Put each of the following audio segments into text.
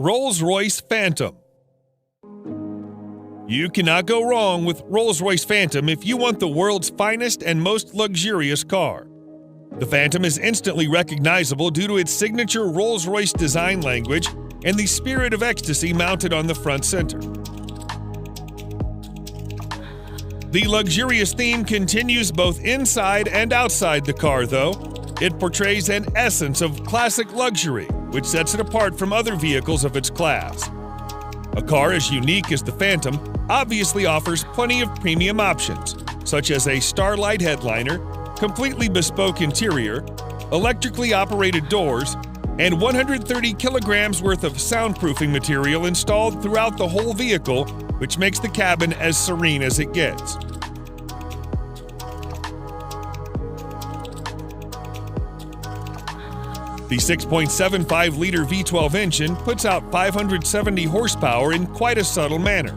Rolls-Royce Phantom. You cannot go wrong with Rolls-Royce Phantom if you want the world's finest and most luxurious car. The Phantom is instantly recognizable due to its signature Rolls-Royce design language and the spirit of ecstasy mounted on the front center. The luxurious theme continues both inside and outside the car, though. It portrays an essence of classic luxury, which sets it apart from other vehicles of its class. A car as unique as the Phantom obviously offers plenty of premium options, such as a Starlight headliner, completely bespoke interior, electrically operated doors, and 130 kilograms worth of soundproofing material installed throughout the whole vehicle, which makes the cabin as serene as it gets. The 6.75-liter V12 engine puts out 570 horsepower in quite a subtle manner,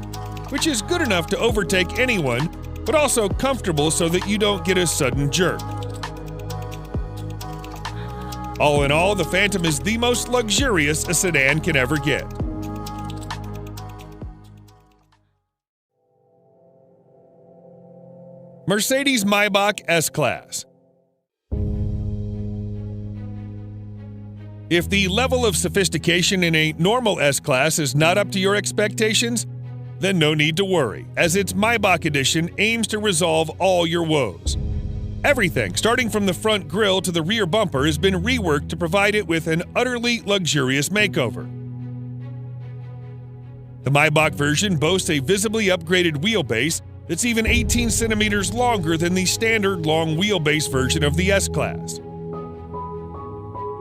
which is good enough to overtake anyone, but also comfortable so that you don't get a sudden jerk. All in all, the Phantom is the most luxurious a sedan can ever get. Mercedes-Maybach S-Class. If the level of sophistication in a normal S-Class is not up to your expectations, then no need to worry, as its Maybach edition aims to resolve all your woes. Everything, starting from the front grille to the rear bumper, has been reworked to provide it with an utterly luxurious makeover. The Maybach version boasts a visibly upgraded wheelbase that's even 18 centimeters longer than the standard long wheelbase version of the S-Class.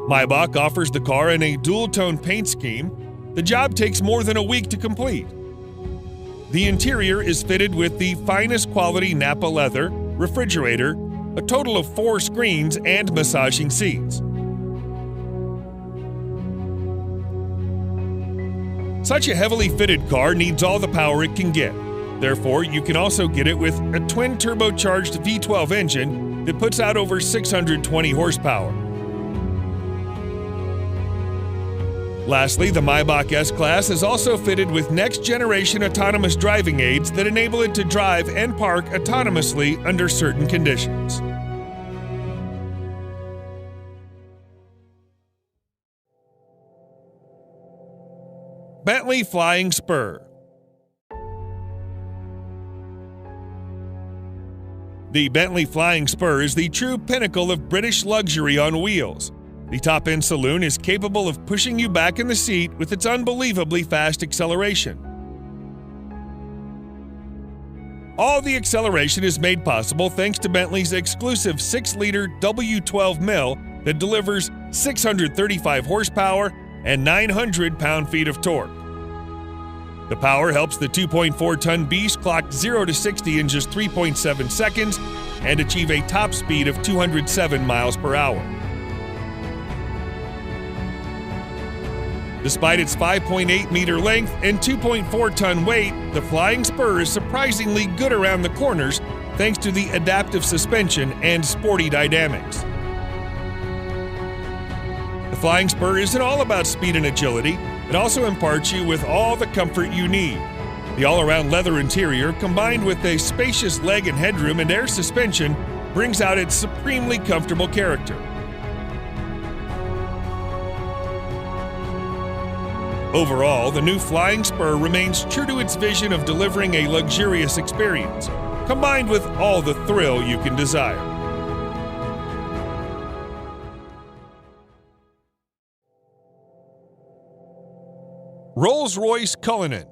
Maybach offers the car in a dual-tone paint scheme. The job takes more than a week to complete. The interior is fitted with the finest quality Nappa leather, refrigerator, a total of 4 screens, and massaging seats. Such a heavily fitted car needs all the power it can get. Therefore, you can also get it with a twin-turbocharged V12 engine that puts out over 620 horsepower. Lastly, the Maybach S-Class is also fitted with next-generation autonomous driving aids that enable it to drive and park autonomously under certain conditions. Bentley Flying Spur. The Bentley Flying Spur is the true pinnacle of British luxury on wheels. The top-end saloon is capable of pushing you back in the seat with its unbelievably fast acceleration. All the acceleration is made possible thanks to Bentley's exclusive 6-liter W12 mill that delivers 635 horsepower and 900 pound-feet of torque. The power helps the 2.4-ton beast clock 0 to 60 in just 3.7 seconds and achieve a top speed of 207 miles per hour. Despite its 5.8-meter length and 2.4-ton weight, the Flying Spur is surprisingly good around the corners thanks to the adaptive suspension and sporty dynamics. The Flying Spur isn't all about speed and agility, it also imparts you with all the comfort you need. The all-around leather interior, combined with a spacious leg and headroom and air suspension, brings out its supremely comfortable character. Overall, the new Flying Spur remains true to its vision of delivering a luxurious experience, combined with all the thrill you can desire. Rolls-Royce Cullinan.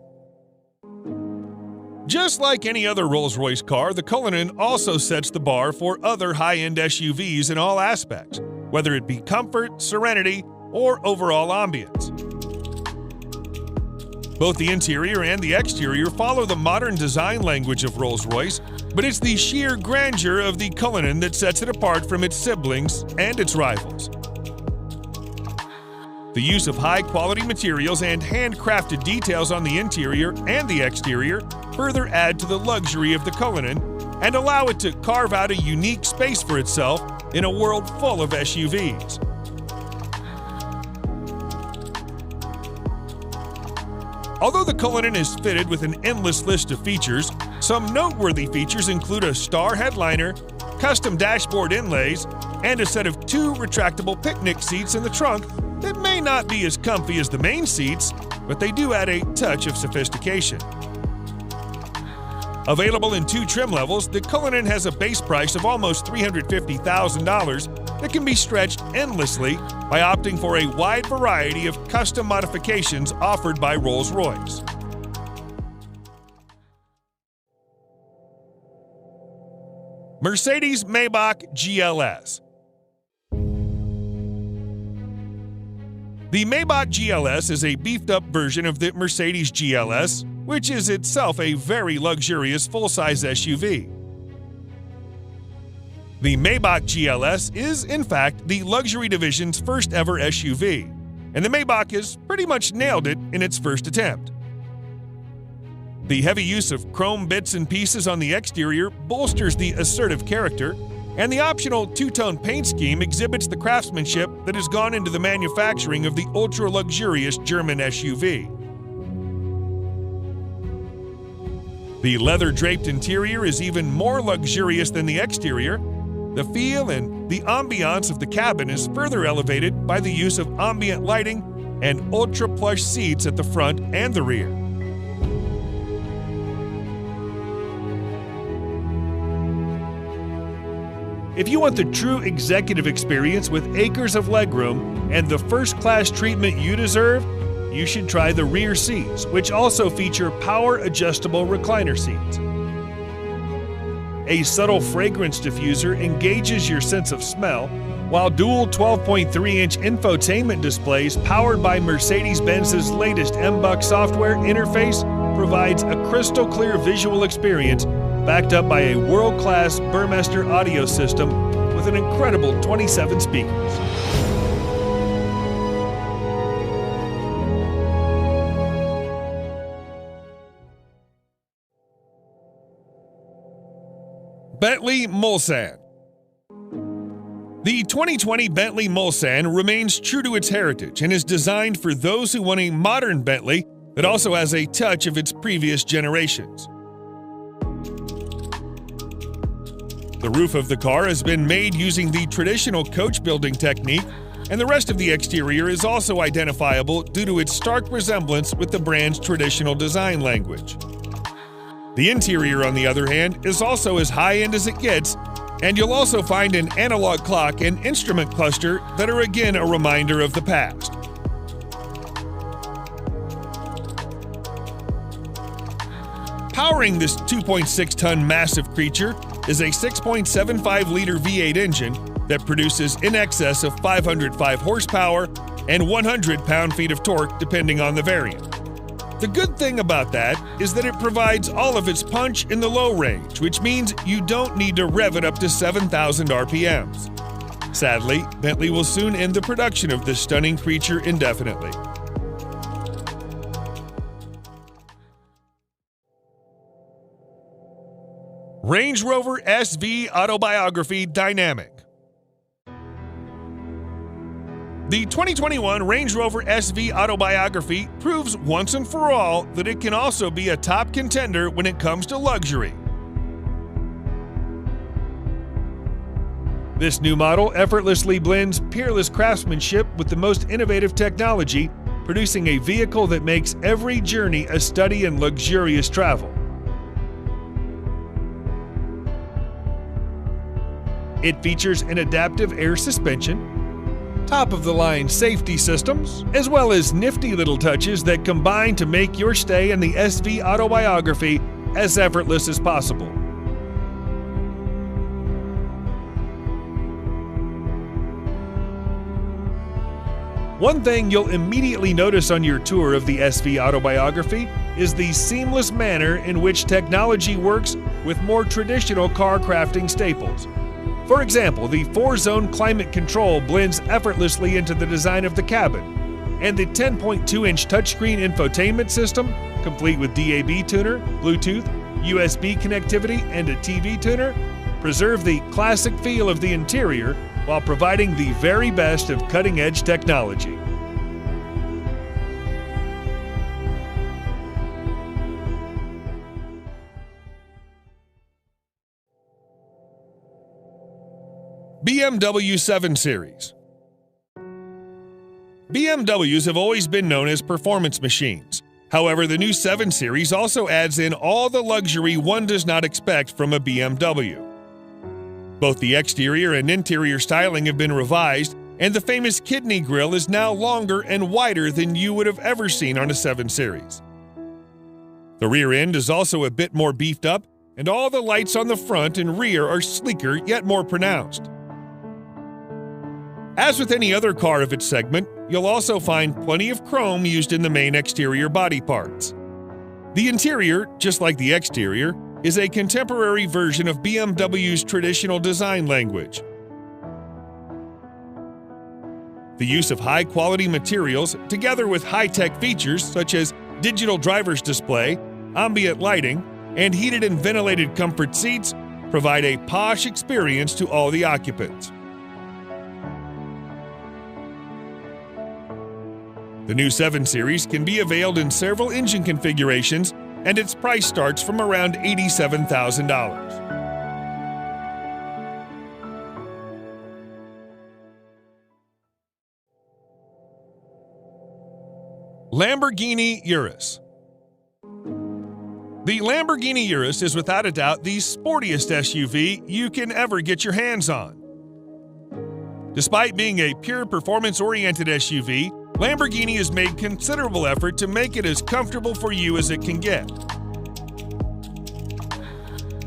Just like any other Rolls-Royce car, the Cullinan also sets the bar for other high-end SUVs in all aspects, whether it be comfort, serenity, or overall ambience. Both the interior and the exterior follow the modern design language of Rolls-Royce, but it's the sheer grandeur of the Cullinan that sets it apart from its siblings and its rivals. The use of high-quality materials and handcrafted details on the interior and the exterior further add to the luxury of the Cullinan and allow it to carve out a unique space for itself in a world full of SUVs. Although the Cullinan is fitted with an endless list of features, some noteworthy features include a star headliner, custom dashboard inlays, and a set of 2 retractable picnic seats in the trunk that may not be as comfy as the main seats, but they do add a touch of sophistication. Available in 2 trim levels, the Cullinan has a base price of almost $350,000 that can be stretched endlessly by opting for a wide variety of custom modifications offered by Rolls-Royce. Mercedes-Maybach GLS. The Maybach GLS is a beefed-up version of the Mercedes GLS, which is itself a very luxurious full-size SUV. The Maybach GLS is, in fact, the luxury division's first ever SUV, and the Maybach has pretty much nailed it in its first attempt. The heavy use of chrome bits and pieces on the exterior bolsters the assertive character, and the optional 2-tone paint scheme exhibits the craftsmanship that has gone into the manufacturing of the ultra-luxurious German SUV. The leather-draped interior is even more luxurious than the exterior. The feel and the ambiance of the cabin is further elevated by the use of ambient lighting and ultra-plush seats at the front and the rear. If you want the true executive experience with acres of legroom and the first-class treatment you deserve, you should try the rear seats, which also feature power-adjustable recliner seats. A subtle fragrance diffuser engages your sense of smell, while dual 12.3-inch infotainment displays powered by Mercedes-Benz's latest MBUX software interface provides a crystal-clear visual experience backed up by a world-class Burmester audio system with an incredible 27 speakers. Bentley Mulsanne. The 2020 Bentley Mulsanne remains true to its heritage and is designed for those who want a modern Bentley that also has a touch of its previous generations. The roof of the car has been made using the traditional coach building technique, and the rest of the exterior is also identifiable due to its stark resemblance with the brand's traditional design language. The interior, on the other hand, is also as high-end as it gets, and you'll also find an analog clock and instrument cluster that are again a reminder of the past. Powering this 2.6-ton massive creature is a 6.75-liter V8 engine that produces in excess of 505 horsepower and 100 pound-feet of torque depending on the variant. The good thing about that is that it provides all of its punch in the low range, which means you don't need to rev it up to 7,000 RPMs. Sadly, Bentley will soon end the production of this stunning creature indefinitely. Range Rover SV Autobiography Dynamic. The 2021 Range Rover SV Autobiography proves once and for all that it can also be a top contender when it comes to luxury. This new model effortlessly blends peerless craftsmanship with the most innovative technology, producing a vehicle that makes every journey a study in luxurious travel. It features an adaptive air suspension, top-of-the-line safety systems, as well as nifty little touches that combine to make your stay in the SV Autobiography as effortless as possible. One thing you'll immediately notice on your tour of the SV Autobiography is the seamless manner in which technology works with more traditional car crafting staples. For example, the 4-zone climate control blends effortlessly into the design of the cabin, and the 10.2-inch touchscreen infotainment system, complete with DAB tuner, Bluetooth, USB connectivity, and a TV tuner, preserve the classic feel of the interior while providing the very best of cutting-edge technology. BMW 7 Series. BMWs have always been known as performance machines. However, the new 7 Series also adds in all the luxury one does not expect from a BMW. Both the exterior and interior styling have been revised, and the famous kidney grille is now longer and wider than you would have ever seen on a 7 Series. The rear end is also a bit more beefed up, and all the lights on the front and rear are sleeker yet more pronounced. As with any other car of its segment, you'll also find plenty of chrome used in the main exterior body parts. The interior, just like the exterior, is a contemporary version of BMW's traditional design language. The use of high-quality materials, together with high-tech features such as digital driver's display, ambient lighting, and heated and ventilated comfort seats, provide a posh experience to all the occupants. The new 7 Series can be availed in several engine configurations, and its price starts from around $87,000. Lamborghini Urus. The Lamborghini Urus is without a doubt the sportiest SUV you can ever get your hands on. Despite being a pure performance-oriented SUV, Lamborghini has made considerable effort to make it as comfortable for you as it can get.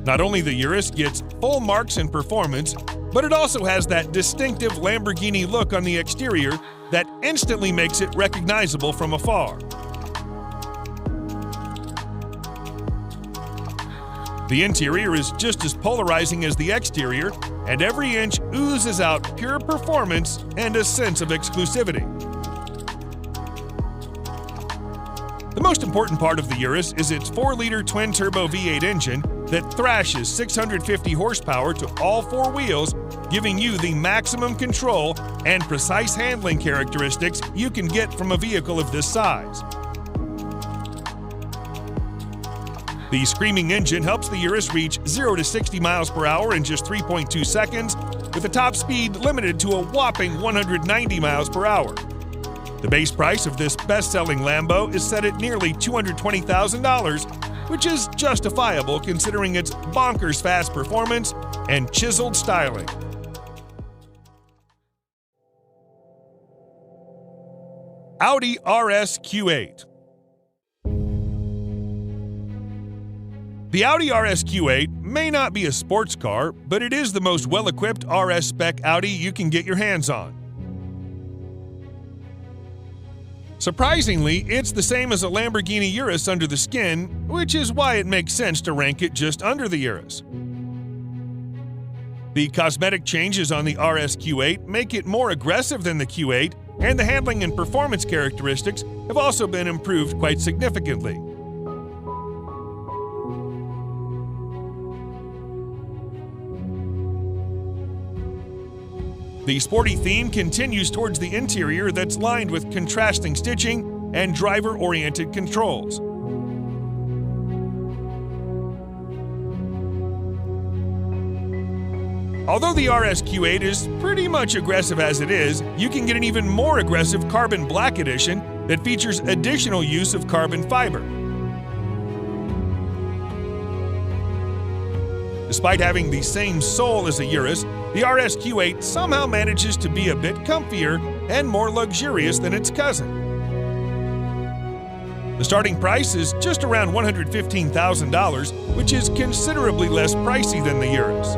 Not only the Urus gets full marks in performance, but it also has that distinctive Lamborghini look on the exterior that instantly makes it recognizable from afar. The interior is just as polarizing as the exterior, and every inch oozes out pure performance and a sense of exclusivity. The most important part of the Urus is its 4-liter twin-turbo V8 engine that thrashes 650 horsepower to all 4 wheels, giving you the maximum control and precise handling characteristics you can get from a vehicle of this size. The screaming engine helps the Urus reach 0 to 60 miles per hour in just 3.2 seconds, with a top speed limited to a whopping 190 miles per hour. The base price of this best-selling Lambo is set at nearly $220,000, which is justifiable considering its bonkers fast performance and chiseled styling. Audi RS Q8. The Audi RS Q8 may not be a sports car, but it is the most well-equipped RS spec Audi you can get your hands on. Surprisingly, it's the same as a Lamborghini Urus under the skin, which is why it makes sense to rank it just under the Urus. The cosmetic changes on the RS Q8 make it more aggressive than the Q8, and the handling and performance characteristics have also been improved quite significantly. The sporty theme continues towards the interior that's lined with contrasting stitching and driver-oriented controls. Although the RS Q8 is pretty much aggressive as it is, you can get an even more aggressive Carbon Black Edition that features additional use of carbon fiber. Despite having the same sole as a Urus, the RS Q8 somehow manages to be a bit comfier and more luxurious than its cousin. The starting price is just around $115,000, which is considerably less pricey than the Urus.